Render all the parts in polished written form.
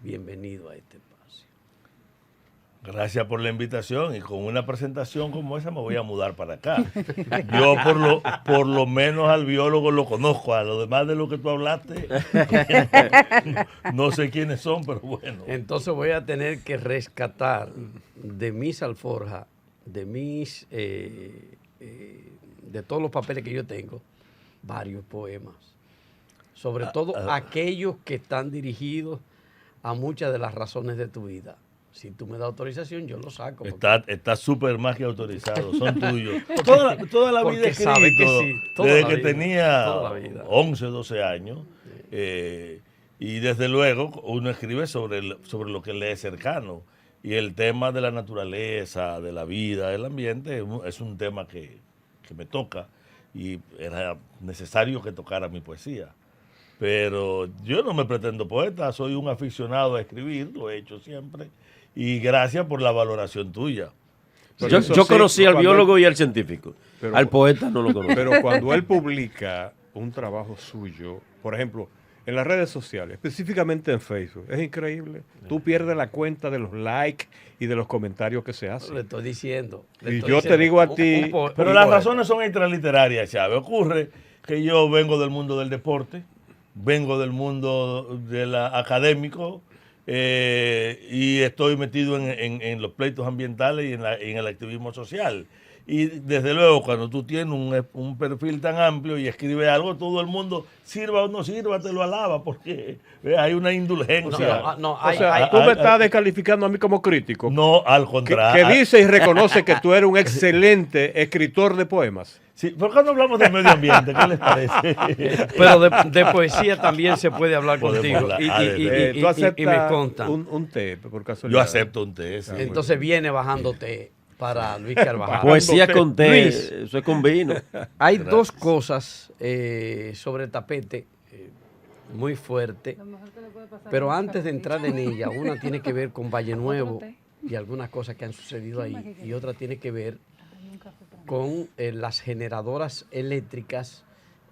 bienvenido a este espacio. Gracias por la invitación y con una presentación como esa me voy a mudar para acá. Yo por lo menos al biólogo lo conozco, a lo demás de lo que tú hablaste no sé quiénes son, pero bueno. Entonces voy a tener que rescatar de mis alforjas, de todos los papeles que yo tengo, varios poemas. Sobre todo aquellos que están dirigidos a muchas de las razones de tu vida. Si tú me das autorización, yo lo saco. Está súper más que autorizado, son tuyos. Toda la vida he escrito, sabe que sí, desde que tenía 11, 12 años. Y desde luego uno escribe sobre lo que le es cercano. Y el tema de la naturaleza, de la vida, del ambiente, es un tema que me toca. Y era necesario que tocara mi poesía. Pero yo no me pretendo poeta, soy un aficionado a escribir, lo he hecho siempre. Y gracias por la valoración tuya. Yo conocí al biólogo y al científico. Al poeta no lo conozco. Pero cuando él publica un trabajo suyo, por ejemplo, en las redes sociales, específicamente en Facebook, es increíble. Tú pierdes la cuenta de los likes y de los comentarios que se hacen. Le estoy diciendo. Y yo te digo a ti... Pero las razones son extraliterarias, Chávez. Ocurre que yo vengo del mundo del deporte, vengo del mundo académico, y estoy metido en los pleitos ambientales y en el activismo social. Y desde luego, cuando tú tienes un perfil tan amplio y escribes algo, todo el mundo, sirva o no sirva, te lo alaba, porque hay una indulgencia. Tú me estás descalificando a mí como crítico. No, al contrario. Que dice y reconoce que tú eres un excelente escritor de poemas. Sí, ¿por qué no hablamos de medio ambiente? ¿Qué les parece? Pero de poesía también se puede hablar contigo. Tú aceptas y me consta. un té, por casualidad. Yo acepto un té, sí. Entonces viene bajando té para Luis Carvajal. Poesía con té, eso es con vino. Hay dos cosas sobre el tapete muy fuerte, pero antes de entrar en ella, una tiene que ver con Valle Nuevo y algunas cosas que han sucedido ahí, y otra tiene que ver con las generadoras eléctricas.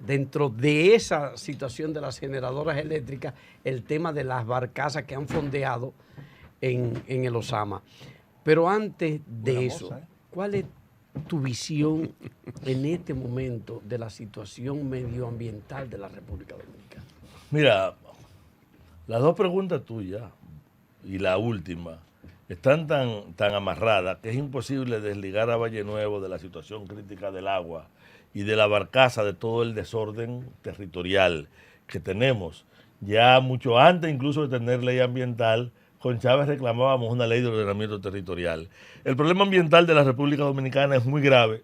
Dentro de esa situación de las generadoras eléctricas, el tema de las barcazas que han fondeado en el Osama. Pero antes de eso, ¿cuál es tu visión en este momento de la situación medioambiental de la República Dominicana? Mira, las dos preguntas tuyas y la última están tan amarradas que es imposible desligar a Valle Nuevo de la situación crítica del agua y de la barcaza de todo el desorden territorial que tenemos. Ya mucho antes incluso de tener ley ambiental, con Chávez reclamábamos una ley de ordenamiento territorial. El problema ambiental de la República Dominicana es muy grave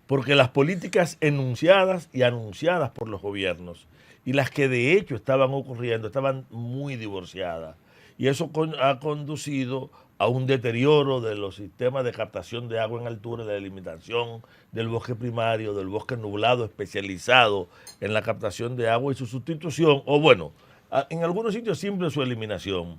porque las políticas enunciadas y anunciadas por los gobiernos y las que de hecho estaban ocurriendo estaban muy divorciadas. Y eso ha conducido a un deterioro de los sistemas de captación de agua en altura, de delimitación del bosque primario, del bosque nublado especializado en la captación de agua y su sustitución, o bueno, en algunos sitios simple su eliminación,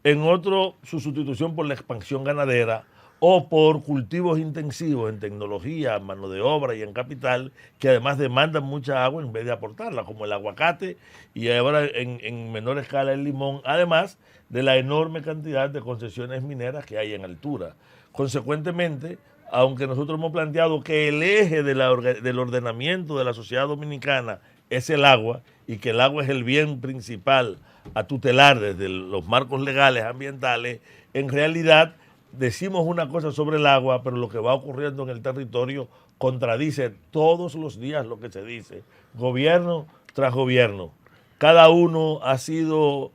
en otros su sustitución por la expansión ganadera o por cultivos intensivos en tecnología, mano de obra y en capital, que además demandan mucha agua en vez de aportarla, como el aguacate y ahora en menor escala el limón, además de la enorme cantidad de concesiones mineras que hay en altura. Consecuentemente, aunque nosotros hemos planteado que el eje del ordenamiento de la sociedad dominicana es el agua y que el agua es el bien principal a tutelar desde los marcos legales ambientales, en realidad decimos una cosa sobre el agua, pero lo que va ocurriendo en el territorio contradice todos los días lo que se dice, gobierno tras gobierno. Cada uno ha sido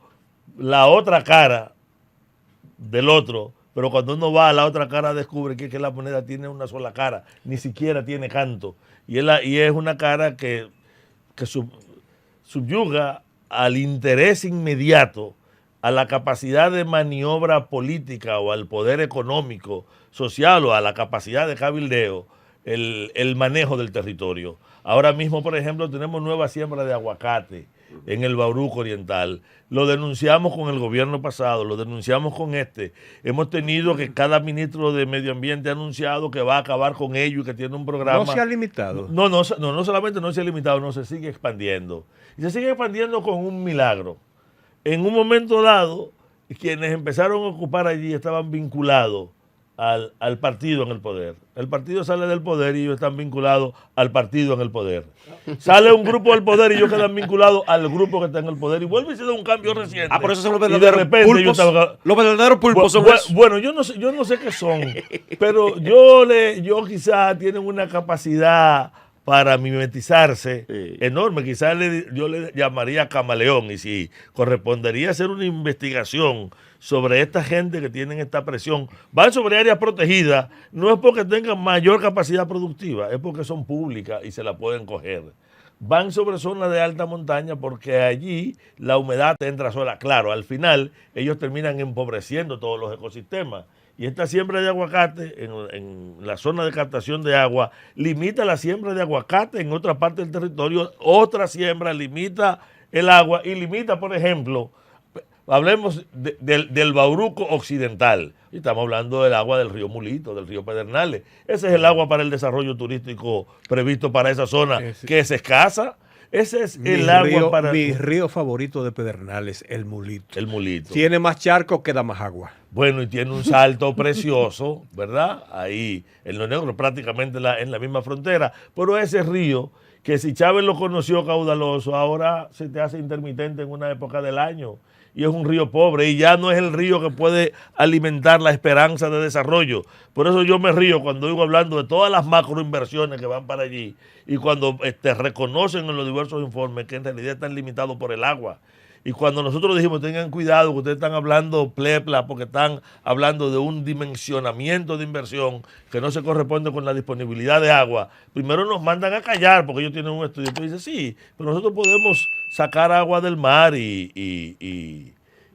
la otra cara del otro, pero cuando uno va a la otra cara descubre que la moneda tiene una sola cara, ni siquiera tiene canto. Y es una cara que subyuga al interés inmediato, a la capacidad de maniobra política o al poder económico, social o a la capacidad de cabildeo, el manejo del territorio. Ahora mismo, por ejemplo, tenemos nueva siembra de aguacate en el Bauruco Oriental. Lo denunciamos con el gobierno pasado, lo denunciamos con este. Hemos tenido que cada ministro de Medio Ambiente ha anunciado que va a acabar con ello y que tiene un programa. ¿No se ha limitado? No solamente no se ha limitado, no se sigue expandiendo. Y se sigue expandiendo con un milagro. en un momento dado, quienes empezaron a ocupar allí estaban vinculados al partido en el poder. El partido sale del poder y ellos están vinculados al partido en el poder. Sale un grupo del poder y ellos quedan vinculados al grupo que está en el poder y vuelve y se da un cambio reciente. Por eso son los Y de verdaderos repente pulpos. ellos Los verdaderos pulpos son esos. bueno, yo no sé qué son, pero yo quizá tienen una capacidad para mimetizarse enorme. Quizás yo le llamaría camaleón, y si correspondería hacer una investigación sobre esta gente que tienen esta presión, van sobre áreas protegidas, no es porque tengan mayor capacidad productiva, es porque son públicas y se la pueden coger. Van sobre zonas de alta montaña porque allí la humedad entra sola. Claro, al final ellos terminan empobreciendo todos los ecosistemas. Y esta siembra de aguacate en la zona de captación de agua limita la siembra de aguacate en otra parte del territorio. Otra siembra limita el agua y limita, por ejemplo, hablemos del Bauruco occidental. Y estamos hablando del agua del río Mulito, del río Pedernales. Ese es el agua para el desarrollo turístico previsto para esa zona, que es escasa. Ese es el agua para... Mi río favorito de Pedernales, el Mulito. El Mulito. Tiene más charcos que da más agua. Bueno, y tiene un salto precioso, ¿verdad? Ahí, en Lo Negro, prácticamente en la misma frontera. Pero ese río, que si Chávez lo conoció caudaloso, ahora se te hace intermitente en una época del año. Y es un río pobre y ya no es el río que puede alimentar la esperanza de desarrollo. Por eso yo me río cuando oigo hablando de todas las macroinversiones que van para allí y cuando reconocen en los diversos informes que en realidad están limitados por el agua. Y cuando nosotros dijimos tengan cuidado que ustedes están hablando plepla porque están hablando de un dimensionamiento de inversión que no se corresponde con la disponibilidad de agua, primero nos mandan a callar porque ellos tienen un estudio. Tú dices, sí, pero nosotros podemos sacar agua del mar y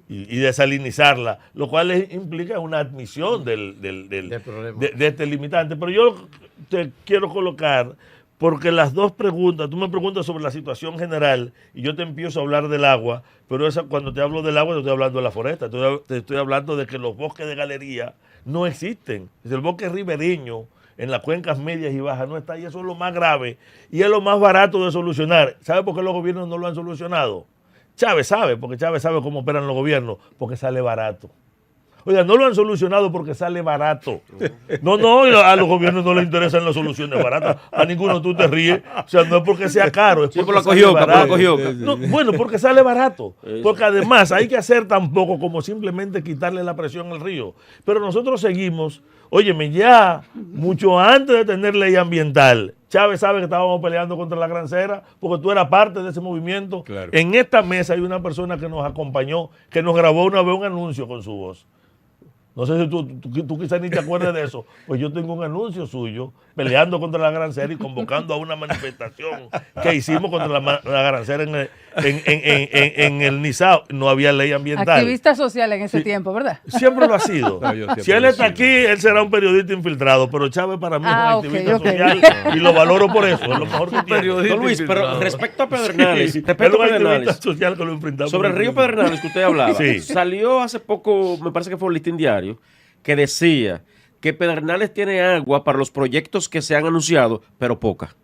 desalinizarla, lo cual implica una admisión de este limitante. Pero yo te quiero colocar... Porque las dos preguntas, tú me preguntas sobre la situación general y yo te empiezo a hablar del agua, pero cuando te hablo del agua te estoy hablando de la foresta, te estoy hablando de que los bosques de galería no existen. El bosque ribereño en las cuencas medias y bajas no está y eso es lo más grave y es lo más barato de solucionar. ¿Sabe por qué los gobiernos no lo han solucionado? Chávez sabe, porque Chávez sabe cómo operan los gobiernos, porque sale barato. Oiga, no lo han solucionado porque sale barato. No, a los gobiernos no les interesan las soluciones baratas. A ninguno tú te ríes. O sea, no es porque sea caro, es porque sale barato. No, bueno, porque sale barato. Porque además hay que hacer tan poco como simplemente quitarle la presión al río. Pero nosotros seguimos, óyeme, ya mucho antes de tener ley ambiental, Chávez sabe que estábamos peleando contra la Grancera porque tú eras parte de ese movimiento. Claro. En esta mesa hay una persona que nos acompañó, que nos grabó una vez un anuncio con su voz. No sé si tú quizás ni te acuerdas de eso. Pues yo tengo un anuncio suyo peleando contra la Grancera y convocando a una manifestación que hicimos contra la Grancera en el Nizao. No había ley ambiental. Activista social en ese tiempo, ¿verdad? Siempre lo ha sido. Si él está aquí, él será un periodista infiltrado. Pero Chávez para mí es un activista social y lo valoro por eso. Es lo mejor que tiene. Don Luis, pero respecto a Pedernales, social que lo enfrentamos. Sobre el río Pedernales que usted hablaba, salió hace poco, me parece que fue un listín diario, que decía que Pedernales tiene agua para los proyectos que se han anunciado, pero poca.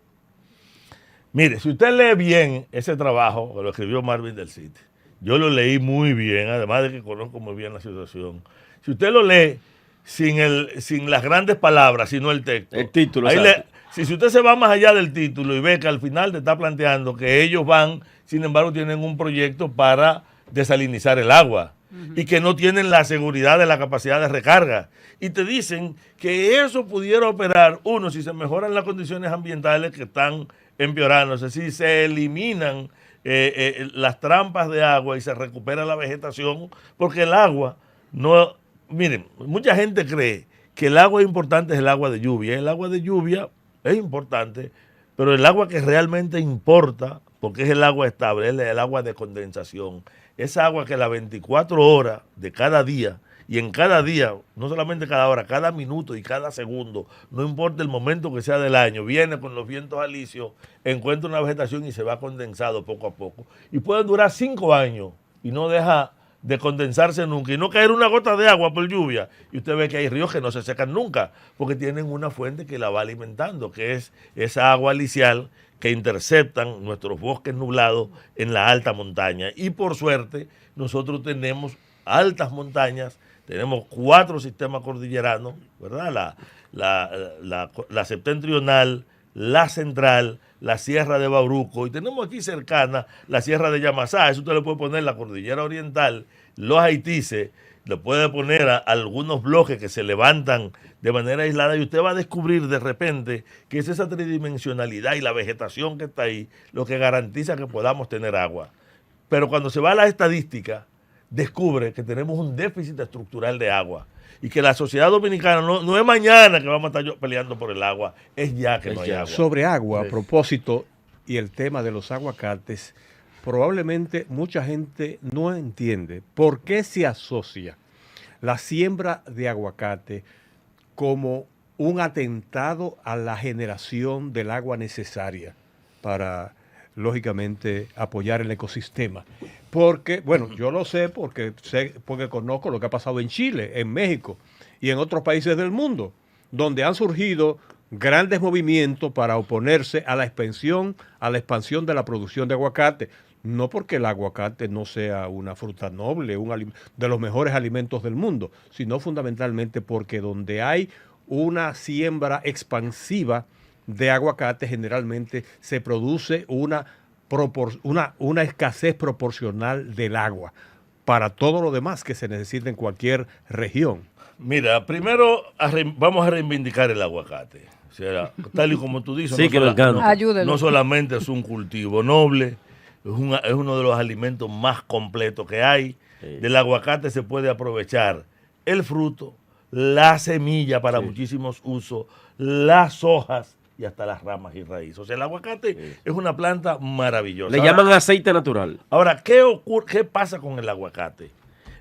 Mire, si usted lee bien ese trabajo, que lo escribió Marvin del City, yo lo leí muy bien, además de que conozco muy bien la situación. Si usted lo lee sin las grandes palabras, sino el texto. El título, si usted se va más allá del título y ve que al final te está planteando que ellos van, sin embargo, tienen un proyecto para desalinizar el agua. Y que no tienen la seguridad de la capacidad de recarga. Y te dicen que eso pudiera operar, uno, si se mejoran las condiciones ambientales que están empeorando, es decir, se eliminan las trampas de agua y se recupera la vegetación, porque el agua no... Miren, mucha gente cree que el agua importante es el agua de lluvia. El agua de lluvia es importante, pero el agua que realmente importa, porque es el agua estable, es el agua de condensación. Esa agua que las 24 horas de cada día, y en cada día, no solamente cada hora, cada minuto y cada segundo, no importa el momento que sea del año, viene con los vientos alisios, encuentra una vegetación y se va condensado poco a poco. Y puede durar 5 años y no deja de condensarse nunca y no caer una gota de agua por lluvia. Y usted ve que hay ríos que no se secan nunca, porque tienen una fuente que la va alimentando, que es esa agua licial que interceptan nuestros bosques nublados en la alta montaña. Y por suerte, nosotros tenemos altas montañas, tenemos 4 sistemas cordilleranos, ¿verdad? La septentrional, la central, la Sierra de Bauruco, y tenemos aquí cercana la Sierra de Yamasá. Eso usted le puede poner la cordillera oriental, los Haitises, le puede poner a algunos bloques que se levantan de manera aislada y usted va a descubrir de repente que es esa tridimensionalidad y la vegetación que está ahí lo que garantiza que podamos tener agua. Pero cuando se va a la estadística, descubre que tenemos un déficit estructural de agua y que la sociedad dominicana no es mañana que vamos a estar peleando por el agua, es ya que no hay agua. Sobre agua, Sí. a propósito, y el tema de los aguacates, probablemente mucha gente no entiende por qué se asocia la siembra de aguacate como un atentado a la generación del agua necesaria para, lógicamente, apoyar el ecosistema. Porque, bueno, yo lo sé porque conozco lo que ha pasado en Chile, en México y en otros países del mundo, donde han surgido grandes movimientos para oponerse a la expansión de la producción de aguacate. No porque el aguacate no sea una fruta noble, de los mejores alimentos del mundo, sino fundamentalmente porque donde hay una siembra expansiva de aguacate, generalmente se produce una escasez proporcional del agua para todo lo demás que se necesita en cualquier región. Mira, primero vamos a reivindicar el aguacate. O sea, tal y como tú dices, Sí, que me encanta. Ayúdelo. no solamente es un cultivo noble, es uno de los alimentos más completos que hay. Sí. Del aguacate se puede aprovechar el fruto, la semilla para muchísimos usos, las hojas y hasta las ramas y raíces. O sea, el aguacate es una planta maravillosa. Le llaman aceite natural. Ahora, ¿qué pasa con el aguacate?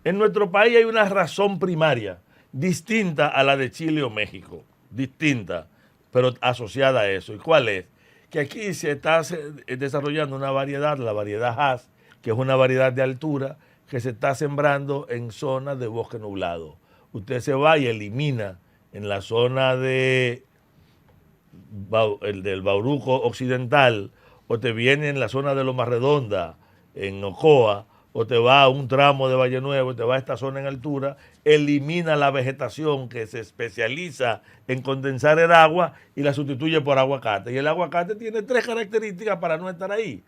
En nuestro país hay una razón primaria distinta a la de Chile o México, distinta, pero asociada a eso. ¿Y cuál es? Que aquí se está desarrollando una variedad, la variedad Hass, que es una variedad de altura, que se está sembrando en zonas de bosque nublado. Usted se va y elimina en la zona del Bauruco Occidental, o te viene en la zona de Loma Redonda, en Ocoa, o te va a un tramo de Valle Nuevo, te va a esta zona en altura, elimina la vegetación que se especializa en condensar el agua y la sustituye por aguacate. Y el aguacate tiene 3 características para no estar ahí.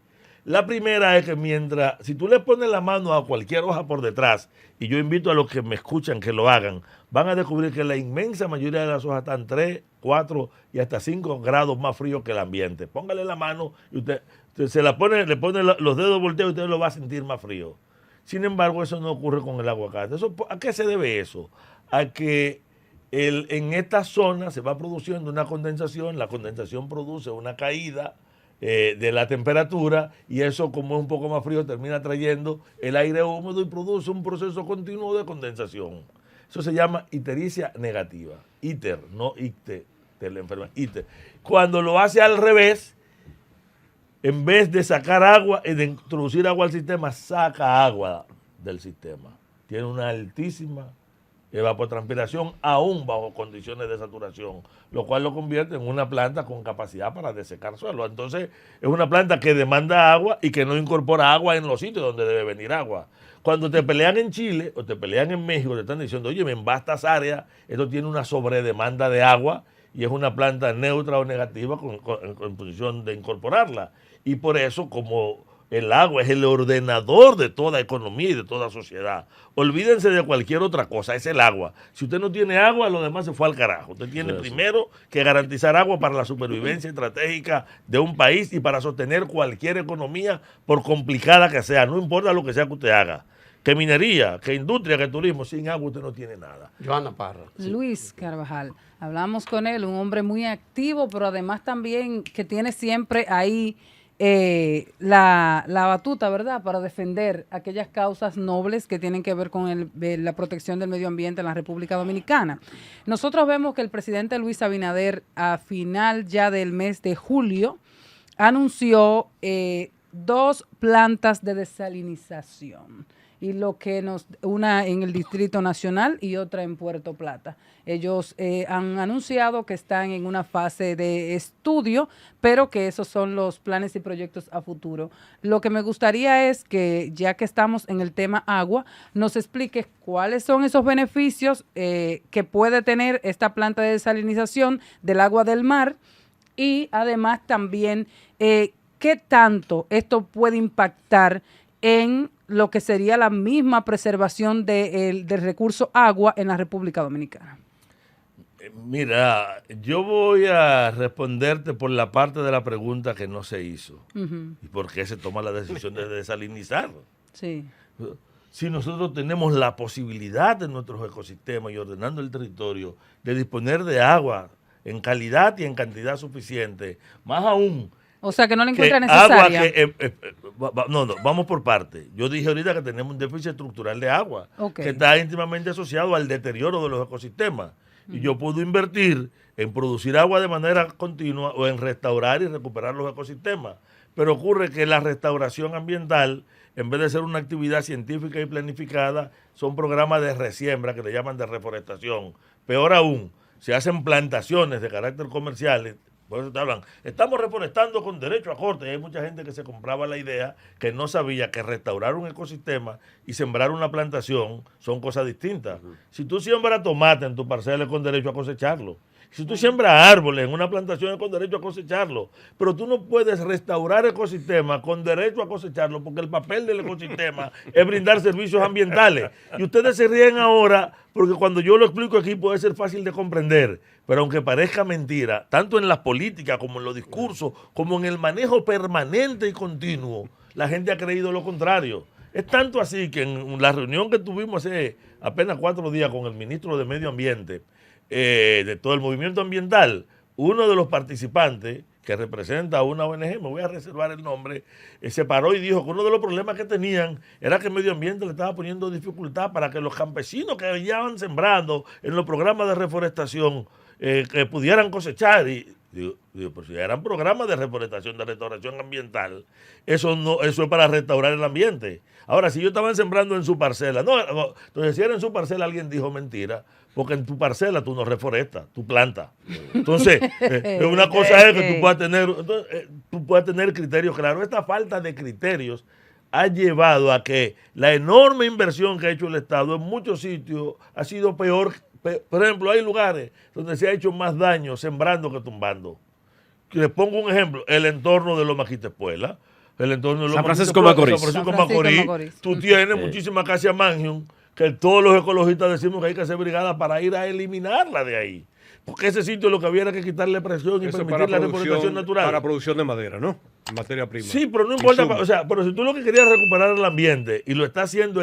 La primera es que si tú le pones la mano a cualquier hoja por detrás, y yo invito a los que me escuchan que lo hagan, van a descubrir que la inmensa mayoría de las hojas están 3, 4 y hasta 5 grados más fríos que el ambiente. Póngale la mano y usted se la pone, le pone los dedos volteados y usted lo va a sentir más frío. Sin embargo, eso no ocurre con el aguacate. ¿A qué se debe eso? A que en esta zona se va produciendo una condensación, la condensación produce una caída de la temperatura y eso, como es un poco más frío, termina trayendo el aire húmedo y produce un proceso continuo de condensación. Eso se llama ictericia negativa. Iter, no icte, de la enfermedad. Iter. Cuando lo hace al revés, en vez de sacar agua y de introducir agua al sistema, saca agua del sistema. Tiene una altísima evapotranspiración, aún bajo condiciones de saturación, lo cual lo convierte en una planta con capacidad para desecar suelo. Entonces, es una planta que demanda agua y que no incorpora agua en los sitios donde debe venir agua. Cuando te pelean en Chile o te pelean en México, te están diciendo, oye, en vastas áreas, esto tiene una sobredemanda de agua y es una planta neutra o negativa en posición de incorporarla. Y por eso, como el agua es el ordenador de toda economía y de toda sociedad, olvídense de cualquier otra cosa, es el agua. Si usted no tiene agua, lo demás se fue al carajo. Usted tiene primero que garantizar agua para la supervivencia estratégica de un país y para sostener cualquier economía, por complicada que sea, no importa lo que sea que usted haga. Que minería, que industria, que turismo, sin agua usted no tiene nada. Joana Parra. Sí. Luis Carvajal, hablamos con él, un hombre muy activo, pero además también que tiene siempre ahí la batuta, ¿verdad?, para defender aquellas causas nobles que tienen que ver con la protección del medio ambiente en la República Dominicana. Nosotros vemos que el presidente Luis Abinader, a final ya del mes de julio, anunció 2 plantas de desalinización. y lo que una en el Distrito Nacional y otra en Puerto Plata. Ellos han anunciado que están en una fase de estudio, pero que esos son los planes y proyectos a futuro. Lo que me gustaría es que, ya que estamos en el tema agua, nos expliques cuáles son esos beneficios que puede tener esta planta de desalinización del agua del mar y además también qué tanto esto puede impactar en lo que sería la misma preservación del recurso agua en la República Dominicana. Mira, yo voy a responderte por la parte de la pregunta que no se hizo. ¿Y por qué se toma la decisión de desalinizar? Sí. Si nosotros tenemos la posibilidad en nuestros ecosistemas y ordenando el territorio de disponer de agua en calidad y en cantidad suficiente, más aún... O sea, que no la encuentra necesaria. No, vamos por parte. Yo dije ahorita que tenemos un déficit estructural de agua, okay, que está íntimamente asociado al deterioro de los ecosistemas. Y yo puedo invertir en producir agua de manera continua o en restaurar y recuperar los ecosistemas. Pero ocurre que la restauración ambiental, en vez de ser una actividad científica y planificada, son programas de resiembra que le llaman de reforestación. Peor aún, se hacen plantaciones de carácter comercial. Por eso te hablan, estamos reforestando con derecho a corte. Y hay mucha gente que se compraba la idea, que no sabía que restaurar un ecosistema y sembrar una plantación son cosas distintas. Si tú siembras tomate en tu parcela es con derecho a cosecharlo. Si tú siembras árboles en una plantación es con derecho a cosecharlo. Pero tú no puedes restaurar ecosistemas con derecho a cosecharlo, porque el papel del ecosistema es brindar servicios ambientales. Y ustedes se ríen ahora porque cuando yo lo explico aquí puede ser fácil de comprender. Pero aunque parezca mentira, tanto en las políticas como en los discursos, como en el manejo permanente y continuo, la gente ha creído lo contrario. Es tanto así que en la reunión que tuvimos hace apenas 4 días con el ministro de Medio Ambiente, de todo el movimiento ambiental, uno de los participantes que representa a una ONG, me voy a reservar el nombre, se paró y dijo que uno de los problemas que tenían era que el medio ambiente le estaba poniendo dificultad para que los campesinos que iban sembrando en los programas de reforestación que pudieran cosechar. Y digo, pues si eran programas de reforestación, de restauración ambiental, eso es para restaurar el ambiente. Ahora, si ellos estaban sembrando en su parcela, entonces si era en su parcela, alguien dijo mentira, porque en tu parcela tú no reforestas, tú plantas. Entonces, una cosa es que tú puedas tener criterios claros. Esta falta de criterios ha llevado a que la enorme inversión que ha hecho el Estado en muchos sitios ha sido peor. Por ejemplo, hay lugares donde se ha hecho más daño sembrando que tumbando. Les pongo un ejemplo, el entorno de Loma Quitepuela, el entorno de San Francisco Macorís. Tú tienes muchísima acacia mangium, que todos los ecologistas decimos que hay que hacer brigada para ir a eliminarla de ahí. Porque ese sitio lo que había era que quitarle presión y permitir la reforestación natural. Para producción de madera, ¿no? Materia prima. Sí, pero no importa. O sea, pero si tú lo que querías es recuperar el ambiente y lo estás haciendo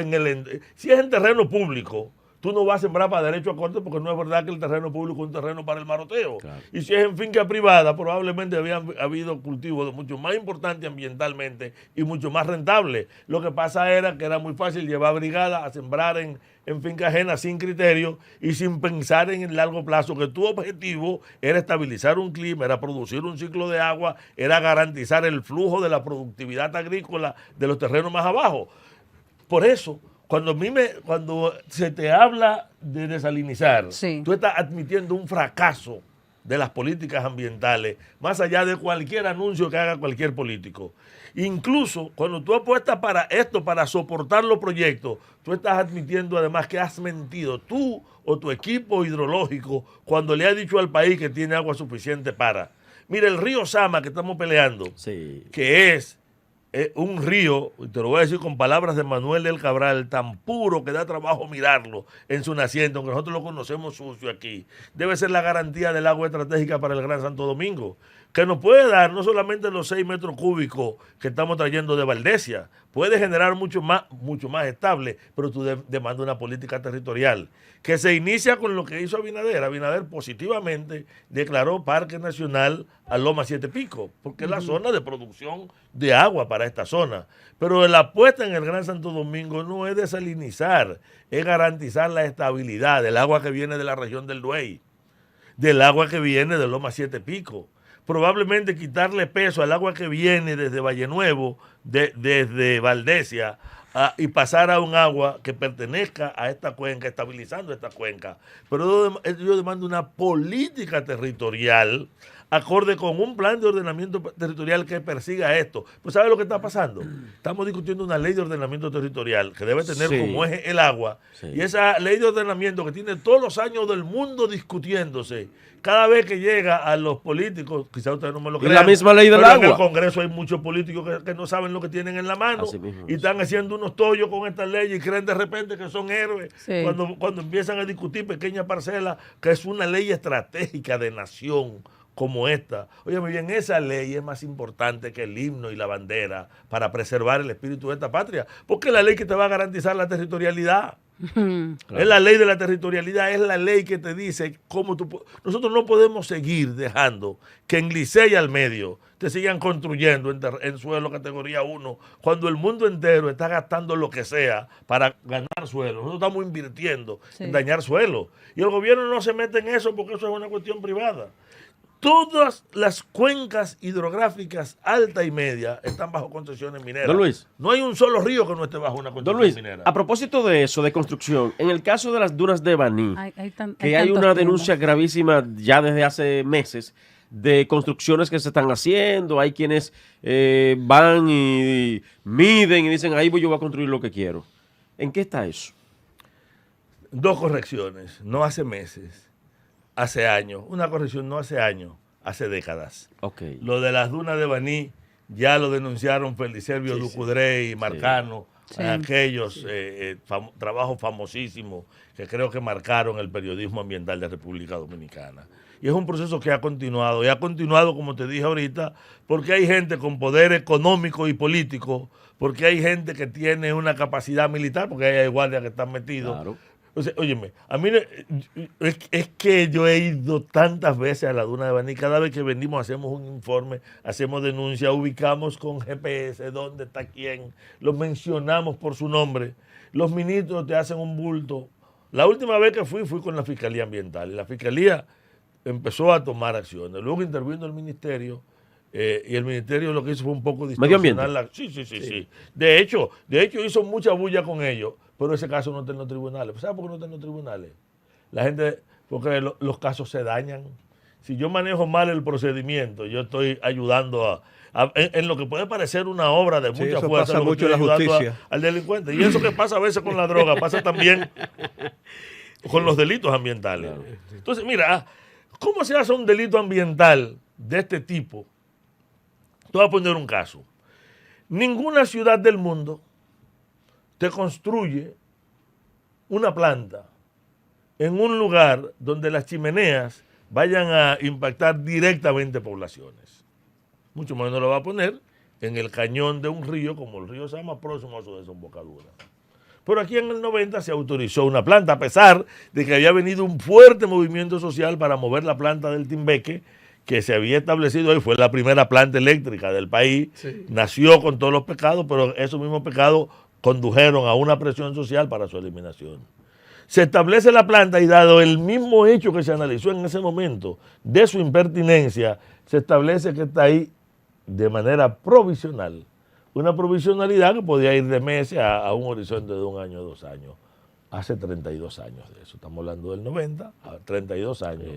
si es en terreno público, tú no vas a sembrar para derecho a corte, porque no es verdad que el terreno público es un terreno para el maroteo. Claro. Y si es en finca privada, probablemente habían habido cultivos mucho más importantes ambientalmente y mucho más rentables. Lo que pasa era que era muy fácil llevar brigada a sembrar en finca ajena sin criterio y sin pensar en el largo plazo, que tu objetivo era estabilizar un clima, era producir un ciclo de agua, era garantizar el flujo de la productividad agrícola de los terrenos más abajo. Por eso, cuando se te habla de desalinizar, sí, tú estás admitiendo un fracaso de las políticas ambientales, más allá de cualquier anuncio que haga cualquier político. Incluso cuando tú apuestas para esto, para soportar los proyectos, tú estás admitiendo además que has mentido tú o tu equipo hidrológico cuando le has dicho al país que tiene agua suficiente para. Mira, el río Sama que estamos peleando, sí, que es un río, te lo voy a decir con palabras de Manuel del Cabral, tan puro que da trabajo mirarlo en su naciente, aunque nosotros lo conocemos sucio aquí, debe ser la garantía del agua estratégica para el Gran Santo Domingo, que nos puede dar no solamente los 6 metros cúbicos que estamos trayendo de Valdesia, puede generar mucho más estable, pero tú demandas una política territorial que se inicia con lo que hizo Abinader. Abinader positivamente declaró Parque Nacional a Loma Siete Picos, porque es la zona de producción de agua para esta zona. Pero la apuesta en el Gran Santo Domingo no es desalinizar, es garantizar la estabilidad del agua que viene de la región del Duey, del agua que viene de Loma Siete Picos. Probablemente quitarle peso al agua que viene desde Valle Nuevo, desde Valdesia y pasar a un agua que pertenezca a esta cuenca, estabilizando esta cuenca. Pero yo demando una política territorial acorde con un plan de ordenamiento territorial que persiga esto. Pues ¿sabe lo que está pasando? Estamos discutiendo una ley de ordenamiento territorial que debe tener como eje el agua. Y esa ley de ordenamiento que tiene todos los años del mundo discutiéndose, cada vez que llega a los políticos, quizás ustedes no me lo crean, la misma ley del agua. En el Congreso hay muchos políticos que no saben lo que tienen en la mano y están haciendo unos tollos con estas leyes y creen de repente que son héroes cuando empiezan a discutir pequeñas parcelas, que es una ley estratégica de nación como esta. Oye, muy bien, esa ley es más importante que el himno y la bandera para preservar el espíritu de esta patria, porque es la ley que te va a garantizar la territorialidad. Claro. Es la ley de la territorialidad, es la ley que te dice cómo tú... Nosotros no podemos seguir dejando que en Licey al medio te sigan construyendo en suelo categoría 1, cuando el mundo entero está gastando lo que sea para ganar suelo. Nosotros estamos invirtiendo en dañar suelo. Y el gobierno no se mete en eso porque eso es una cuestión privada. Todas las cuencas hidrográficas alta y media están bajo concesiones mineras. Don Luis. No hay un solo río que no esté bajo una concesión Don Luis, minera. A propósito de eso, de construcción, en el caso de las dunas de Baní, hay una denuncia gravísima ya desde hace meses de construcciones que se están haciendo. Hay quienes van y miden y dicen, ahí yo voy a construir lo que quiero. ¿En qué está eso? Dos correcciones, no hace meses. Hace años, una corrección no hace años, hace décadas. Lo de las dunas de Baní ya lo denunciaron Felicervio Ducudré y Marcano, aquellos trabajos famosísimos que creo que marcaron el periodismo ambiental de República Dominicana. Y es un proceso que ha continuado, y ha continuado, como te dije ahorita, porque hay gente con poder económico y político, porque hay gente que tiene una capacidad militar, porque hay guardias que están metidos. Claro. O sea, óyeme, a mí es que yo he ido tantas veces a la duna de Baní, cada vez que venimos hacemos un informe, hacemos denuncia, ubicamos con GPS dónde está quién, lo mencionamos por su nombre, los ministros te hacen un bulto. La última vez que fui con la Fiscalía Ambiental y la Fiscalía empezó a tomar acciones, luego intervino el Ministerio y el Ministerio lo que hizo fue un poco distorsionar. Sí. De hecho hizo mucha bulla con ellos. Pero ese caso no está en los tribunales. ¿Sabes por qué no está en los tribunales? La gente, porque los casos se dañan. Si yo manejo mal el procedimiento, yo estoy ayudando en lo que puede parecer una obra de mucha fuerza, pasa mucho en la justicia. Al delincuente. Y eso que pasa a veces con la droga, pasa también con los delitos ambientales. Entonces, mira, ¿cómo se hace un delito ambiental de este tipo? Te voy a poner un caso. Ninguna ciudad del mundo te construye una planta en un lugar donde las chimeneas vayan a impactar directamente poblaciones. Mucho menos lo va a poner en el cañón de un río, como el río Sama, próximo a su desembocadura. Pero aquí en el 90 se autorizó una planta, a pesar de que había venido un fuerte movimiento social para mover la planta del Timbeque, que se había establecido ahí, fue la primera planta eléctrica del país, nació con todos los pecados, pero esos mismos pecados condujeron a una presión social para su eliminación. Se establece la planta y dado el mismo hecho que se analizó en ese momento de su impertinencia, se establece que está ahí de manera provisional. Una provisionalidad que podía ir de meses a un horizonte de 1 año o 2 años. Hace 32 años de eso. Estamos hablando del 90 a 32 años.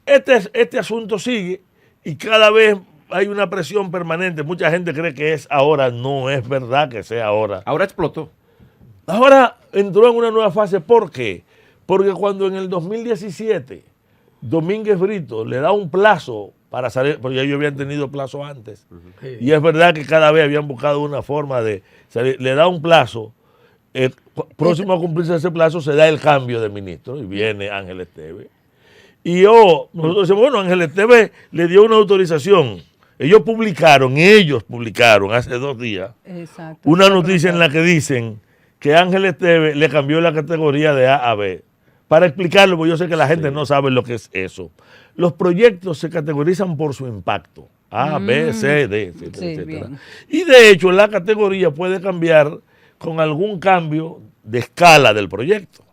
Este asunto sigue y cada vez hay una presión permanente. Mucha gente cree que es ahora. No es verdad que sea ahora. Ahora explotó. Ahora entró en una nueva fase. ¿Por qué? Porque cuando en el 2017 Domínguez Brito le da un plazo para salir, porque ya ellos habían tenido plazo antes, y es verdad que cada vez habían buscado una forma de salir, le da un plazo, próximo a cumplirse ese plazo se da el cambio de ministro y viene Ángel Esteve. Y nosotros decimos, bueno, Ángel Esteve le dio una autorización. Ellos publicaron hace 2 días una noticia en la que dicen que Ángel Esteve le cambió la categoría de A a B. Para explicarlo, porque yo sé que la gente no sabe lo que es eso. Los proyectos se categorizan por su impacto. A, B, C, D, etcétera, etcétera. Y de hecho, la categoría puede cambiar con algún cambio de escala del proyecto.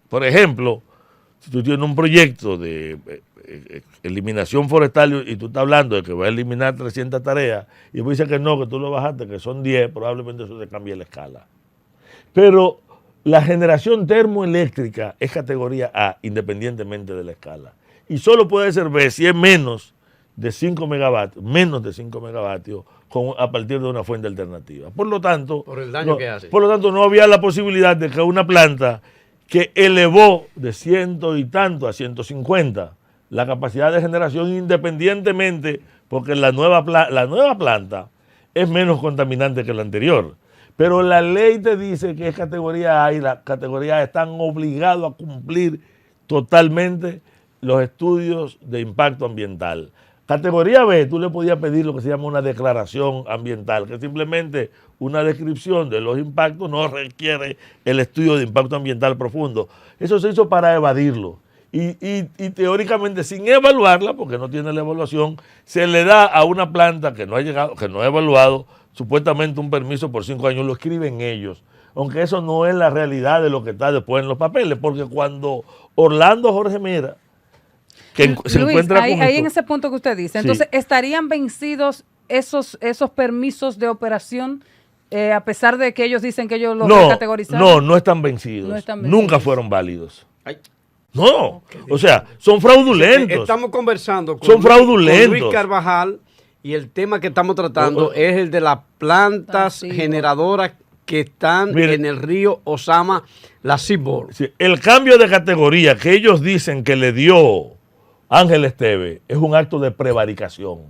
Por ejemplo, si tú tienes un proyecto de eliminación forestal y tú estás hablando de que va a eliminar 300 tareas y después dice que no, que tú lo bajaste, que son 10, probablemente eso te cambie la escala. Pero la generación termoeléctrica es categoría A, independientemente de la escala. Y solo puede ser B si es menos de 5 megavatios, a partir de una fuente alternativa. Por lo tanto, por el daño que hace. Por lo tanto, no había la posibilidad de que una planta que elevó de 100 y tanto a 150 la capacidad de generación independientemente, porque la nueva planta es menos contaminante que la anterior. Pero la ley te dice que es categoría A y la categoría A están obligados a cumplir totalmente los estudios de impacto ambiental. Categoría B, tú le podías pedir lo que se llama una declaración ambiental, que simplemente una descripción de los impactos no requiere el estudio de impacto ambiental profundo. Eso se hizo para evadirlo. Y teóricamente sin evaluarla, porque no tiene la evaluación, se le da a una planta que no ha llegado, que no ha evaluado, supuestamente un permiso por 5 años, lo escriben ellos. Aunque eso no es la realidad de lo que está después en los papeles, porque cuando Orlando Jorge Mera, que se Luis, encuentra ahí en ese punto que usted dice, entonces, sí. ¿estarían vencidos esos permisos de operación a pesar de que ellos dicen que ellos los recategorizaron? No están vencidos. No están vencidos. Nunca fueron válidos. No, o sea, son fraudulentos. Estamos conversando son fraudulentos. Con Luis Carvajal y el tema que estamos tratando es el de las plantas generadoras que están en el río Osama, la Seaboard. Sí, el cambio de categoría que ellos dicen que le dio Ángel Esteve es un acto de prevaricación,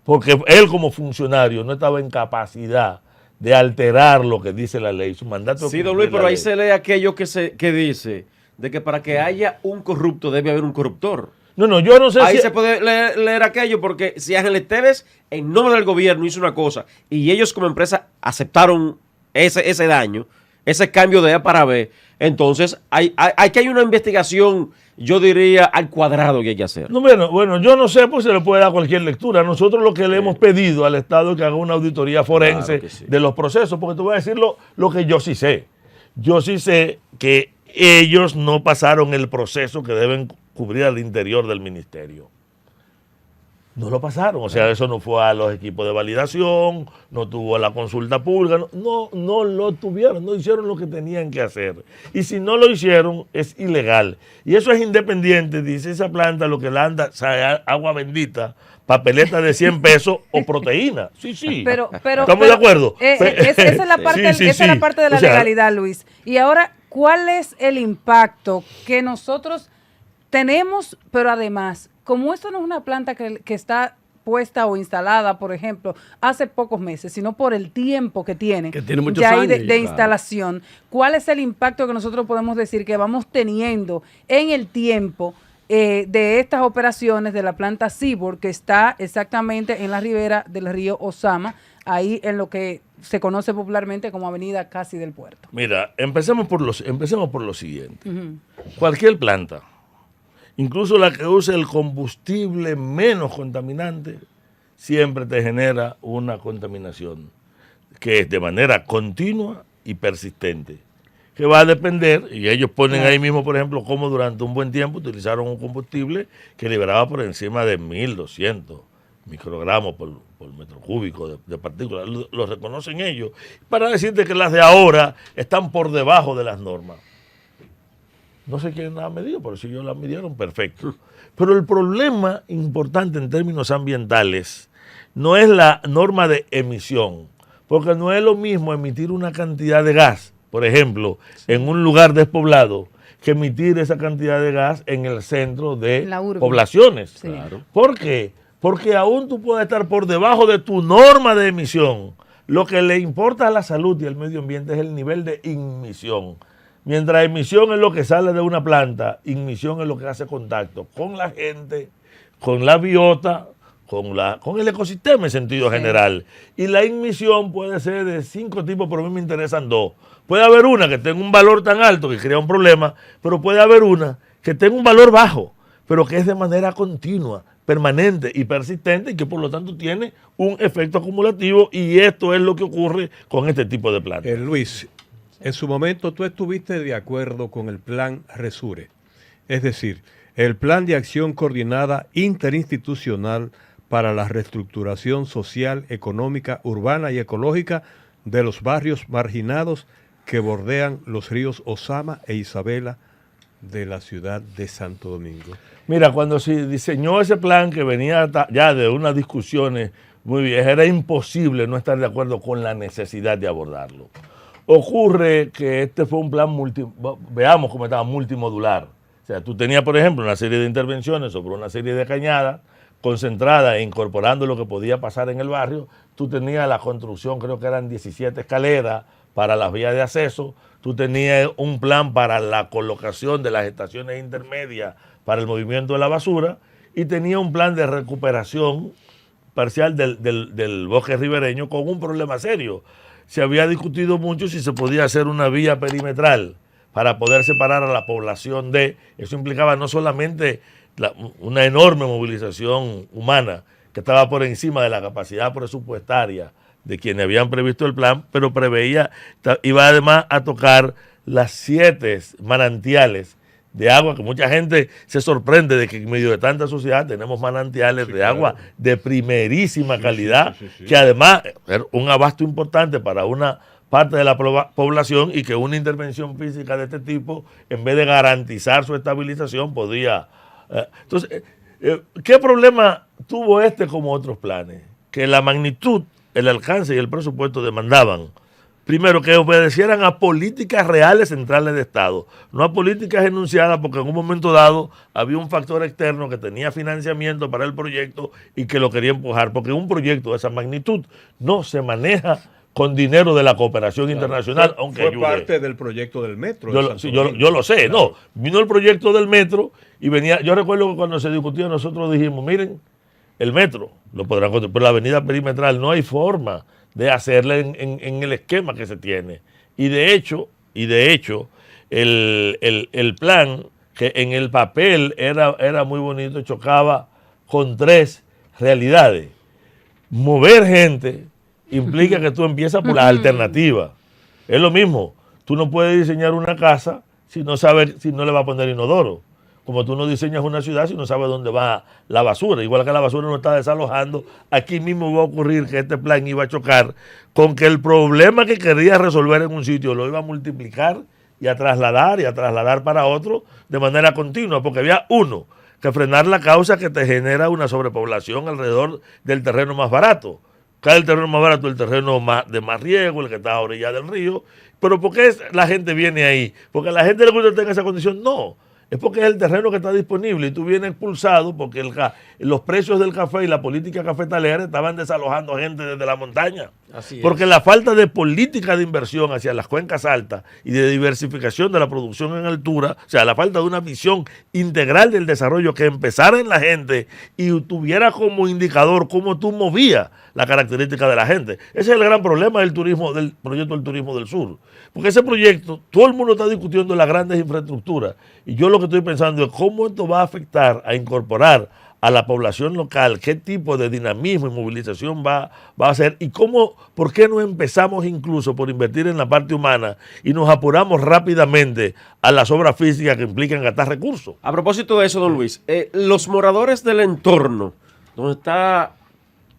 porque él como funcionario no estaba en capacidad de alterar lo que dice la ley, su mandato. Sí, don Luis, pero ahí se lee aquello que dice de que para que haya un corrupto debe haber un corruptor. No, yo no sé ahí se puede leer aquello, porque si Ángel Esteves en nombre del gobierno hizo una cosa y ellos como empresa aceptaron ese daño, ese cambio de A para B, entonces hay una investigación, yo diría, al cuadrado que hay que hacer. No, bueno, yo no sé, pues se le puede dar cualquier lectura. Nosotros lo que le hemos pedido al Estado es que haga una auditoría forense de los procesos, porque te voy a decir lo que yo sí sé. Yo sí sé que ellos no pasaron el proceso que deben cubrir al interior del ministerio. No lo pasaron, o sea, eso no fue a los equipos de validación, no tuvo la consulta pública, no lo tuvieron, no hicieron lo que tenían que hacer. Y si no lo hicieron, es ilegal. Y eso es independiente, dice esa planta, lo que le anda, agua bendita, papeleta de 100 pesos o proteína. Sí. Pero, ¿estamos de acuerdo? Esa es la parte, esa es la parte de la legalidad, Luis. Y ahora, ¿cuál es el impacto que nosotros tenemos, pero además, como esto no es una planta que está puesta o instalada, por ejemplo, hace pocos meses, sino por el tiempo que tiene muchos ya años, de instalación, ¿cuál es el impacto que nosotros podemos decir que vamos teniendo en el tiempo de estas operaciones de la planta Seaboard, que está exactamente en la ribera del río Osama, ahí en lo que se conoce popularmente como Avenida Casi del Puerto? Mira, empecemos por lo siguiente. Cualquier planta, incluso la que use el combustible menos contaminante, siempre te genera una contaminación que es de manera continua y persistente, que va a depender, y ellos ponen ahí mismo, por ejemplo, cómo durante un buen tiempo utilizaron un combustible que liberaba por encima de 1.200 microgramos por metro cúbico de partículas. Lo reconocen ellos, para decirte que las de ahora están por debajo de las normas. No sé quién las ha medido, pero si ellos las midieron, perfecto. Pero el problema importante en términos ambientales no es la norma de emisión, porque no es lo mismo emitir una cantidad de gas, por ejemplo, en un lugar despoblado, que emitir esa cantidad de gas en el centro de poblaciones. Sí. Claro. ¿Por qué? Porque aún tú puedes estar por debajo de tu norma de emisión. Lo que le importa a la salud y al medio ambiente es el nivel de inmisión. Mientras emisión es lo que sale de una planta, inmisión es lo que hace contacto con la gente, con la biota, con el ecosistema en sentido general. Y la inmisión puede ser de 5 tipos, pero a mí me interesan 2. Puede haber una que tenga un valor tan alto que crea un problema, pero puede haber una que tenga un valor bajo, pero que es de manera continua, permanente y persistente, y que por lo tanto tiene un efecto acumulativo, y esto es lo que ocurre con este tipo de plantas. Luis, en su momento tú estuviste de acuerdo con el plan RESURE, es decir, el Plan de Acción Coordinada Interinstitucional para la Reestructuración Social, Económica, Urbana y Ecológica de los Barrios Marginados, que bordean los ríos Osama e Isabela de la ciudad de Santo Domingo. Mira, cuando se diseñó ese plan que venía ya de unas discusiones muy viejas, era imposible no estar de acuerdo con la necesidad de abordarlo. Ocurre que este fue un plan veamos cómo estaba, multimodular. O sea, tú tenías, por ejemplo, una serie de intervenciones sobre una serie de cañadas concentradas e incorporando lo que podía pasar en el barrio. Tú tenías la construcción, creo que eran 17 escaleras para las vías de acceso. Tú tenías un plan para la colocación de las estaciones intermedias para el movimiento de la basura y tenía un plan de recuperación parcial del bosque ribereño con un problema serio. Se había discutido mucho si se podía hacer una vía perimetral para poder separar a la población de... Eso implicaba no solamente una enorme movilización humana que estaba por encima de la capacidad presupuestaria de quienes habían previsto el plan, pero iba además a tocar las 7 manantiales de agua, que mucha gente se sorprende de que en medio de tanta sociedad tenemos manantiales de agua de primerísima calidad, que además es un abasto importante para una parte de la población y que una intervención física de este tipo, en vez de garantizar su estabilización, podía... Entonces, ¿qué problema tuvo este como otros planes? Que la magnitud, el alcance y el presupuesto demandaban, primero, que obedecieran a políticas reales centrales de Estado, no a políticas enunciadas, porque en un momento dado había un factor externo que tenía financiamiento para el proyecto y que lo quería empujar, porque un proyecto de esa magnitud no se maneja con dinero de la cooperación internacional, aunque fue ayude. parte del proyecto del metro. Yo lo sé, claro. No, vino el proyecto del metro y venía, yo recuerdo que cuando se discutió nosotros dijimos, miren, el metro lo podrán construir, pero la avenida perimetral no hay forma de hacerla en el esquema que se tiene. Y de hecho el plan, que en el papel era muy bonito, chocaba con 3 realidades. Mover gente implica que tú empiezas por la alternativa. Es lo mismo, tú no puedes diseñar una casa si no le va a poner inodoro. Como tú no diseñas una ciudad si no sabes dónde va la basura. Igual que la basura no está desalojando, aquí mismo va a ocurrir que este plan iba a chocar con que el problema que quería resolver en un sitio lo iba a multiplicar y a trasladar para otro de manera continua, porque había que frenar la causa que te genera una sobrepoblación alrededor del terreno más barato. ¿Cuál es el terreno más barato? El terreno de más riego, el que está a orilla del río. ¿Pero por qué la gente viene ahí? ¿Porque a la gente le gusta estar en esa condición? No. Es porque es el terreno que está disponible y tú vienes expulsado porque los precios del café y la política cafetalera estaban desalojando a gente desde la montaña. Así porque la falta de política de inversión hacia las cuencas altas y de diversificación de la producción en altura, o sea, la falta de una visión integral del desarrollo que empezara en la gente y tuviera como indicador cómo tú movías la característica de la gente. Ese es el gran problema del proyecto del turismo del sur. Porque ese proyecto, todo el mundo está discutiendo las grandes infraestructuras. Y yo lo que estoy pensando es cómo esto va a afectar a incorporar a la población local, qué tipo de dinamismo y movilización va a hacer y por qué no empezamos incluso por invertir en la parte humana y nos apuramos rápidamente a las obras físicas que implican gastar recursos. A propósito de eso, don Luis, los moradores del entorno, donde está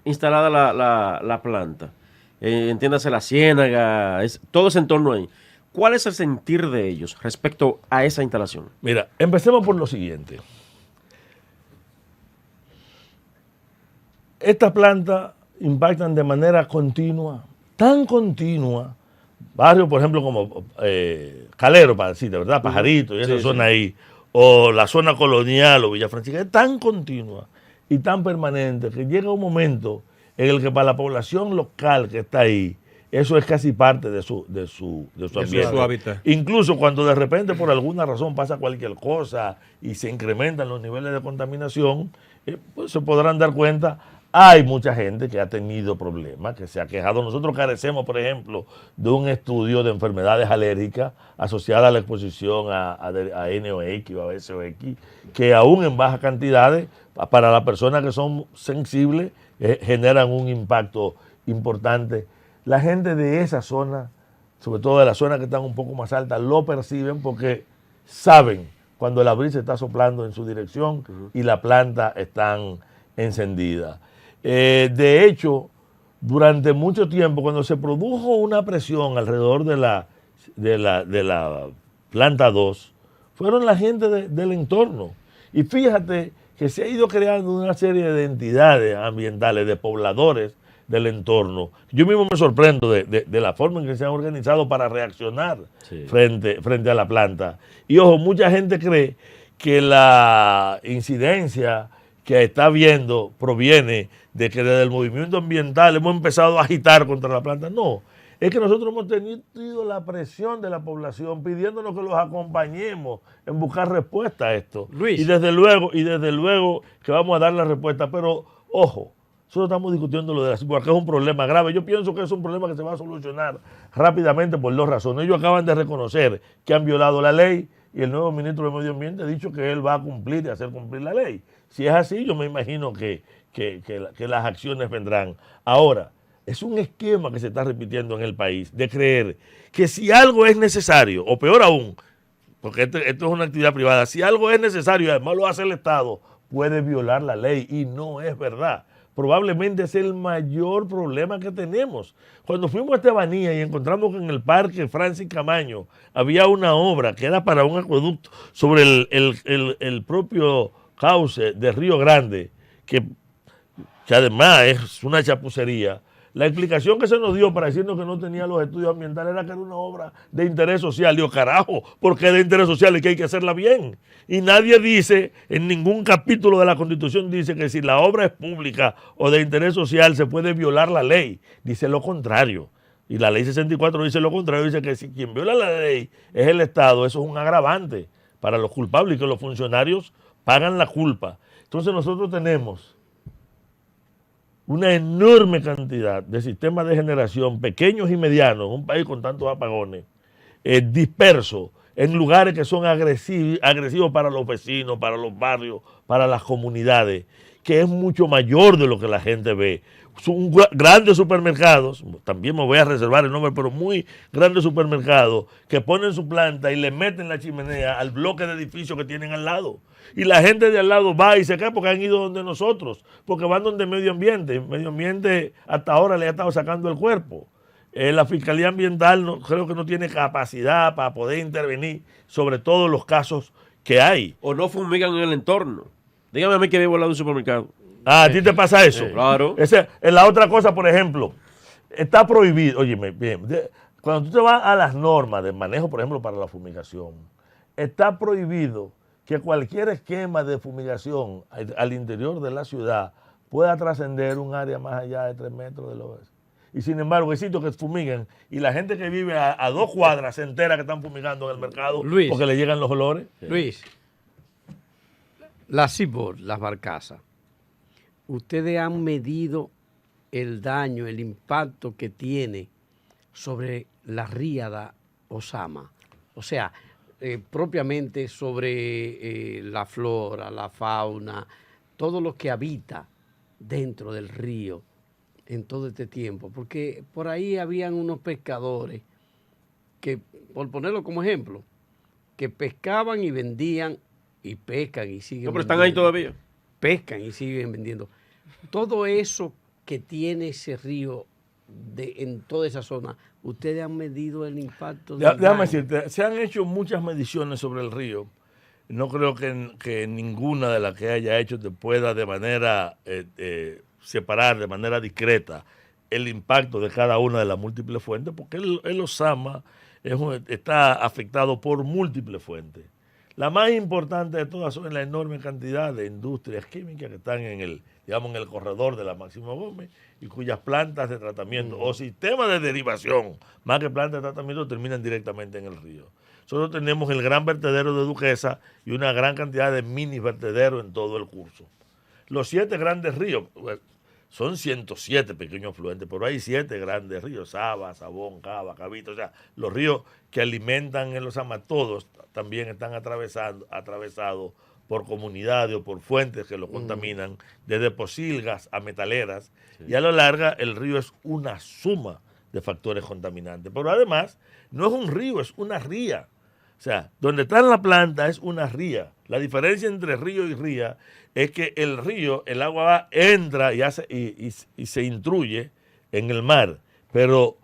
instalada la planta, entiéndase la ciénaga, todo ese entorno ahí, ¿cuál es el sentir de ellos respecto a esa instalación? Mira, empecemos por lo siguiente. Estas plantas impactan de manera continua, tan continua, barrios, por ejemplo, como Calero, para decirte, ¿verdad? Pajarito y esa zona ahí, o la zona colonial o Villa Francisca, es tan continua y tan permanente que llega un momento en el que para la población local que está ahí, eso es casi parte de su ambiente. De su hábitat. Incluso cuando de repente por alguna razón pasa cualquier cosa y se incrementan los niveles de contaminación, pues se podrán dar cuenta. Hay mucha gente que ha tenido problemas, que se ha quejado. Nosotros carecemos, por ejemplo, de un estudio de enfermedades alérgicas asociadas a la exposición a NOx o a SOx, que aún en bajas cantidades, para las personas que son sensibles, generan un impacto importante. La gente de esa zona, sobre todo de las zonas que están un poco más altas, lo perciben porque saben cuando la brisa está soplando en su dirección y la planta están encendida. De hecho, durante mucho tiempo, cuando se produjo una presión alrededor de la de la planta 2 fueron la gente del entorno. Y fíjate que se ha ido creando una serie de entidades ambientales, de pobladores del entorno. Yo mismo me sorprendo de la forma en que se han organizado para reaccionar frente a la planta. Y ojo, mucha gente cree que la incidencia que está habiendo proviene de que desde el movimiento ambiental hemos empezado a agitar contra la planta. No, es que nosotros hemos tenido la presión de la población pidiéndonos que los acompañemos en buscar respuesta a esto. Luis. Y desde luego que vamos a dar la respuesta, pero ojo, nosotros estamos discutiendo lo de la porque es un problema grave. Yo pienso que es un problema que se va a solucionar rápidamente por dos razones. Ellos acaban de reconocer que han violado la ley y el nuevo ministro de Medio Ambiente ha dicho que él va a cumplir y hacer cumplir la ley. Si es así, yo me imagino que las acciones vendrán. Ahora, es un esquema que se está repitiendo en el país de creer que si algo es necesario, o peor aún, porque esto es una actividad privada, si algo es necesario y además lo hace el Estado, puede violar la ley y no es verdad. Probablemente es el mayor problema que tenemos. Cuando fuimos a Estebanía y encontramos que en el Parque Francis Camaño había una obra que era para un acueducto sobre el propio cauce de Río Grande, que además es una chapucería. La explicación que se nos dio para decirnos que no tenía los estudios ambientales era que era una obra de interés social. Digo, carajo, ¿por qué de interés social y que hay que hacerla bien? Y nadie dice, en ningún capítulo de la Constitución dice que si la obra es pública o de interés social se puede violar la ley. Dice lo contrario. Y la ley 64 dice lo contrario, dice que si quien viola la ley es el Estado, eso es un agravante para los culpables y que los funcionarios pagan la culpa. Entonces nosotros tenemos una enorme cantidad de sistemas de generación, pequeños y medianos, en un país con tantos apagones, dispersos en lugares que son agresivos para los vecinos, para los barrios, para las comunidades, que es mucho mayor de lo que la gente ve. Son grandes supermercados, también me voy a reservar el nombre, pero muy grandes supermercados que ponen su planta y le meten la chimenea al bloque de edificios que tienen al lado. Y la gente de al lado va y se cae porque han ido donde nosotros, porque van donde Medio Ambiente. Medio Ambiente hasta ahora le ha estado sacando el cuerpo. La Fiscalía Ambiental creo que no tiene capacidad para poder intervenir sobre todos los casos que hay. O no fumigan en el entorno. Dígame a mí que vivo al lado de un supermercado. Ah, ¿a ti te pasa eso? Claro. La otra cosa, por ejemplo, está prohibido, óyeme, bien, cuando tú te vas a las normas de manejo, por ejemplo, para la fumigación, está prohibido que cualquier esquema de fumigación al interior de la ciudad pueda trascender un área más allá de 3 metros de lo es. Y sin embargo, hay sitios que fumigan y la gente que vive a 2 cuadras se entera que están fumigando en el mercado porque le llegan los olores. Luis, las CIBOR, las barcazas, ¿ustedes han medido el daño, el impacto que tiene sobre la ríada Osama? O sea, propiamente sobre la flora, la fauna, todo lo que habita dentro del río en todo este tiempo. Porque por ahí habían unos pescadores que, por ponerlo como ejemplo, que pescaban y vendían y pescan y siguen vendiendo. Pero están ahí todavía. Pescan y siguen vendiendo. Todo eso que tiene ese río en toda esa zona, ¿ustedes han medido el impacto? Déjame decirte, se han hecho muchas mediciones sobre el río. No creo que ninguna de las que haya hecho te pueda de manera separar, de manera discreta, el impacto de cada una de las múltiples fuentes, porque el Osama está afectado por múltiples fuentes. La más importante de todas son la enorme cantidad de industrias químicas que están en el corredor de la Máximo Gómez y cuyas plantas de tratamiento o sistemas de derivación, más que plantas de tratamiento, terminan directamente en el río. Nosotros tenemos el gran vertedero de Duquesa y una gran cantidad de mini vertederos en todo el curso. Los 7 grandes ríos, son 107 pequeños afluentes, pero hay 7 grandes ríos, Saba, Sabón, Cava, Cabito, o sea, los ríos que alimentan en los Osama, todos también están atravesados por comunidades o por fuentes que lo contaminan, desde pocilgas a metaleras, y a lo largo el río es una suma de factores contaminantes. Pero además, no es un río, es una ría. O sea, donde está la planta es una ría. La diferencia entre río y ría es que el río, el agua entra y se intruye en el mar, pero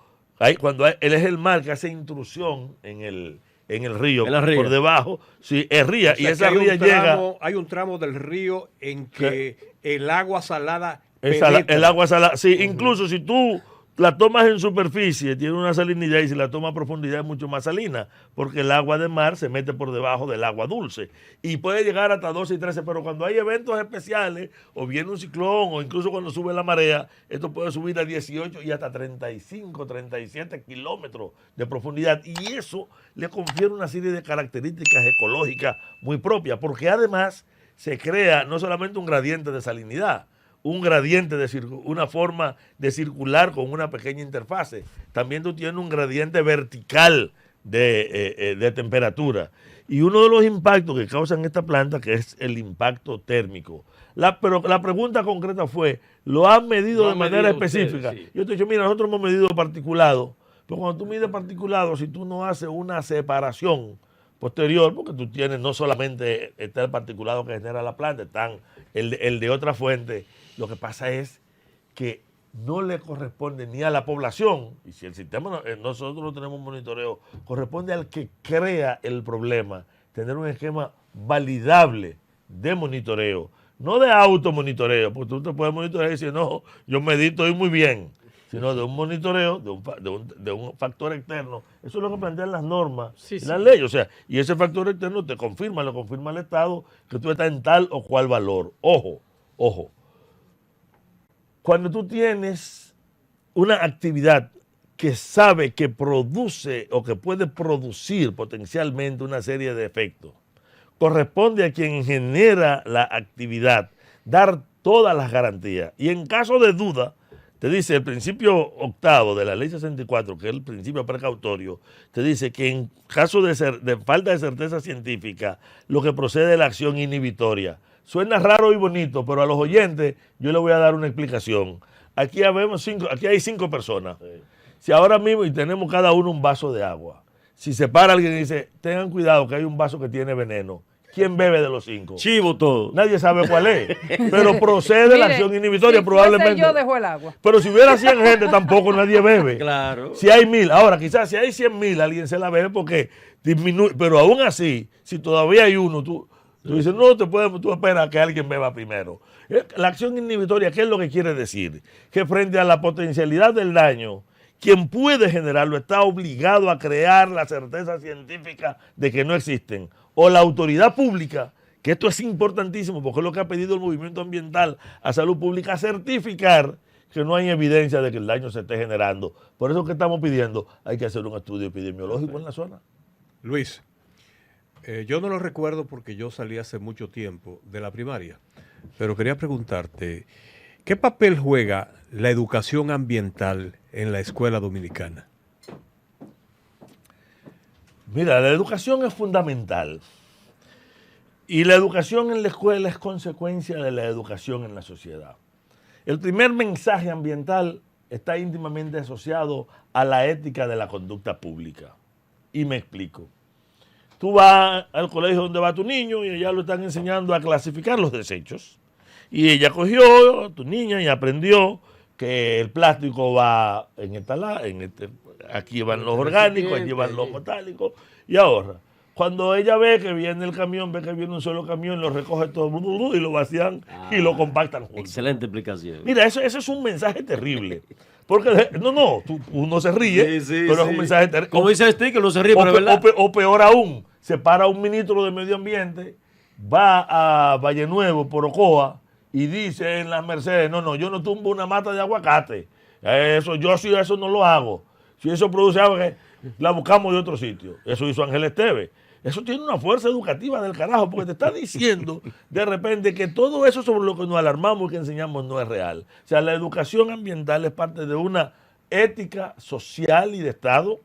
Cuando él es el mar que hace intrusión en el río, por debajo, sí, es ría, o sea, y esa ría llega... Hay un tramo del río en que el agua salada el agua salada, sí, incluso si tú la tomas en superficie, tiene una salinidad, y si la tomas a profundidad es mucho más salina, porque el agua de mar se mete por debajo del agua dulce y puede llegar hasta 12 y 13, pero cuando hay eventos especiales, o viene un ciclón, o incluso cuando sube la marea, esto puede subir a 18 y hasta 35, 37 kilómetros de profundidad, y eso le confiere una serie de características ecológicas muy propias, porque además se crea no solamente un gradiente de salinidad, un gradiente una forma de circular con una pequeña interfase. También tú tienes un gradiente vertical de temperatura. Y uno de los impactos que causan esta planta, que es el impacto térmico. Pero la pregunta concreta fue, ¿lo han medido de manera específica? Ustedes, sí. Yo te he dicho, mira, nosotros hemos medido particulado, pero cuando tú mides particulado, si tú no haces una separación posterior, porque tú tienes no solamente está el particulado que genera la planta, están el de otra fuente. Lo que pasa es que no le corresponde ni a la población, y si el sistema, nosotros no tenemos monitoreo, corresponde al que crea el problema, tener un esquema validable de monitoreo, no de automonitoreo, porque tú te puedes monitorear y decir, no, yo medito y muy bien, sino de un monitoreo, de un factor externo. Eso es lo que plantean las normas y las leyes. O sea, y ese factor externo lo confirma el Estado, que tú estás en tal o cual valor. Ojo. Cuando tú tienes una actividad que sabe que produce o que puede producir potencialmente una serie de efectos, corresponde a quien genera la actividad dar todas las garantías. Y en caso de duda, te dice el principio octavo de la ley 64, que es el principio precautorio, te dice que en caso de falta de certeza científica, lo que procede es la acción inhibitoria. Suena raro y bonito, pero a los oyentes yo les voy a dar una explicación. Aquí hay 5 personas. Sí. Si ahora mismo y tenemos cada uno un vaso de agua, si se para alguien y dice, tengan cuidado que hay un vaso que tiene veneno, ¿quién bebe de los 5? Chivo todo. Nadie sabe cuál es, pero procede la acción inhibitoria probablemente. Yo dejo el agua. Pero si hubiera 100 gente tampoco nadie bebe. Claro. Si hay 1000, ahora quizás si hay 100,000 alguien se la bebe porque disminuye, pero aún así, si todavía hay uno, tú dices, no, tú esperas que alguien beba primero. La acción inhibitoria, ¿qué es lo que quiere decir? Que frente a la potencialidad del daño, quien puede generarlo está obligado a crear la certeza científica de que no existen. O la autoridad pública, que esto es importantísimo porque es lo que ha pedido el movimiento ambiental a salud pública, certificar que no hay evidencia de que el daño se esté generando. Por eso que estamos pidiendo, hay que hacer un estudio epidemiológico en la zona. Luis. Yo no lo recuerdo porque yo salí hace mucho tiempo de la primaria, pero quería preguntarte, ¿qué papel juega la educación ambiental en la escuela dominicana? Mira, la educación es fundamental y la educación en la escuela es consecuencia de la educación en la sociedad. El primer mensaje ambiental está íntimamente asociado a la ética de la conducta pública. Y me explico. Tú vas al colegio donde va tu niño y allá lo están enseñando a clasificar los desechos. Y ella cogió a tu niña y aprendió que el plástico va aquí van los orgánicos, aquí van los metálicos y ahorra. Cuando ella ve que viene el camión, ve que viene un solo camión, lo recoge todo y lo vacían y lo compactan juntos. Excelente explicación. Mira, eso es un mensaje terrible. Porque, uno se ríe, pero es un mensaje terrible. Como dice este, que uno se ríe, pero es verdad. O peor aún, se para un ministro de Medio Ambiente, va a Valle Nuevo, por Ocoa, y dice en las Mercedes, no, yo no tumbo una mata de aguacate. Eso no lo hago. Si eso produce agua, la buscamos de otro sitio. Eso hizo Ángel Esteves. Eso tiene una fuerza educativa del carajo, porque te está diciendo de repente que todo eso sobre lo que nos alarmamos y que enseñamos no es real. O sea, la educación ambiental es parte de una ética social y de Estado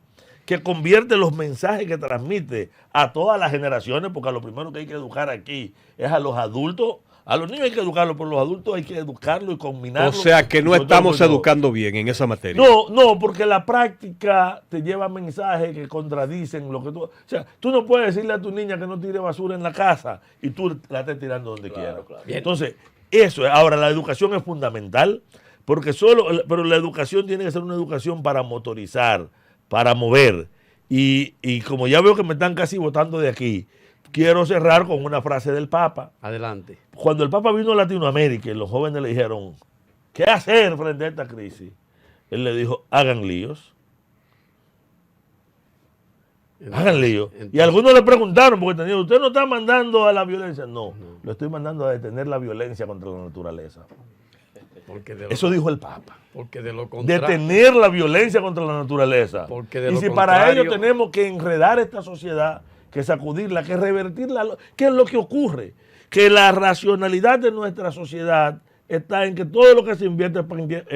que convierte los mensajes que transmite a todas las generaciones, porque a lo primero que hay que educar aquí es a los adultos. A los niños hay que educarlos, pero los adultos hay que educarlos y combinarlos. O sea que no estamos educando bien en esa materia. No, porque la práctica te lleva mensajes que contradicen lo que tú... O sea, tú no puedes decirle a tu niña que no tire basura en la casa y tú la estés tirando donde quieras. Claro. Entonces, eso es. Ahora, la educación es fundamental pero la educación tiene que ser una educación para motorizar, para mover. Y como ya veo que me están casi votando de aquí, quiero cerrar con una frase del Papa. Adelante. Cuando el Papa vino a Latinoamérica y los jóvenes le dijeron, ¿qué hacer frente a esta crisis? Él le dijo, hagan líos. Hagan líos. Y algunos le preguntaron, porque tenían, ¿usted no está mandando a la violencia? No, lo estoy mandando a detener la violencia contra la naturaleza. Eso dijo el Papa. Porque de lo contrario, detener la violencia contra la naturaleza. Porque y si para ello tenemos que enredar esta sociedad, que sacudirla, que revertirla, ¿qué es lo que ocurre? Que la racionalidad de nuestra sociedad está en que todo lo que se invierte es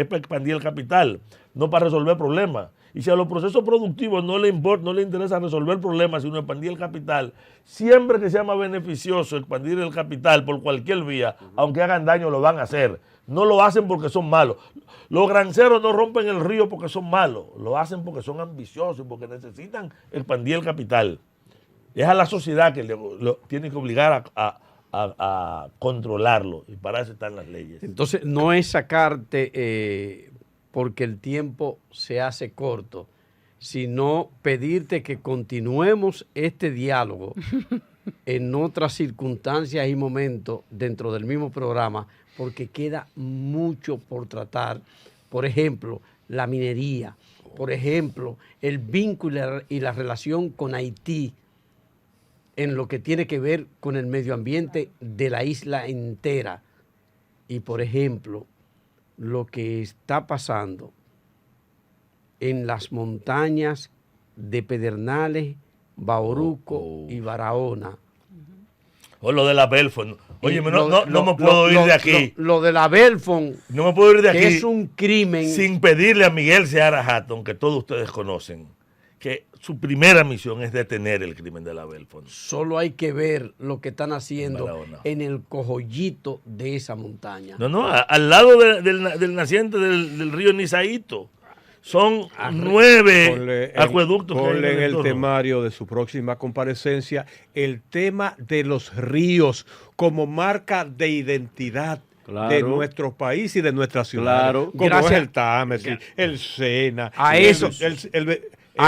para expandir el capital, no para resolver problemas. Y si a los procesos productivos no le interesa resolver problemas, sino expandir el capital, siempre que sea más beneficioso expandir el capital por cualquier vía, aunque hagan daño, lo van a hacer. No lo hacen porque son malos. Los granjeros no rompen el río porque son malos, lo hacen porque son ambiciosos, porque necesitan expandir el capital. Es a la sociedad que lo tiene que obligar a controlarlo, y para eso están las leyes. Entonces, no es sacarte porque el tiempo se hace corto, sino pedirte que continuemos este diálogo en otras circunstancias y momentos dentro del mismo programa, porque queda mucho por tratar. Por ejemplo, la minería, por ejemplo, el vínculo y la relación con Haití, en lo que tiene que ver con el medio ambiente de la isla entera. Y, por ejemplo, lo que está pasando en las montañas de Pedernales, Bauruco y Barahona. O lo de la Belfont. Oye, no me puedo ir de aquí. Lo de la Belfont. No me puedo ir de aquí. Que es un crimen. Sin pedirle a Miguel Seara Hatton, que todos ustedes conocen, que su primera misión es detener el crimen de la Belfont. Solo hay que ver lo que están haciendo en el cojollito de esa montaña. No, al lado del naciente del río Nizaíto. Son 9 acueductos. Ponle en el temario de su próxima comparecencia el tema de los ríos como marca de identidad de nuestro país y de nuestra ciudad. Como gracias. Es el Támesis, el Sena. A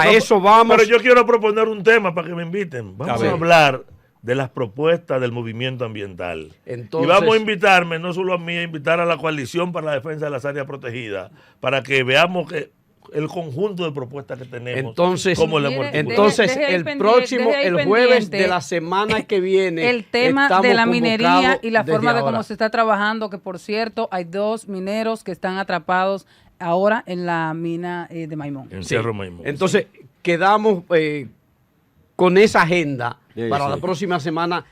eso vamos. Pero yo quiero proponer un tema para que me inviten. Vamos a hablar de las propuestas del movimiento ambiental. Entonces, y vamos a invitarme, no solo a mí, a invitar a la Coalición para la Defensa de las Áreas Protegidas, para que veamos que el conjunto de propuestas que tenemos. Entonces, el jueves de la semana que viene, el tema de la minería y la forma de cómo se está trabajando, que por cierto hay 2 mineros que están atrapados ahora en la mina de Maimón. En Cerro Maimón. Entonces, quedamos con esa agenda para la próxima semana.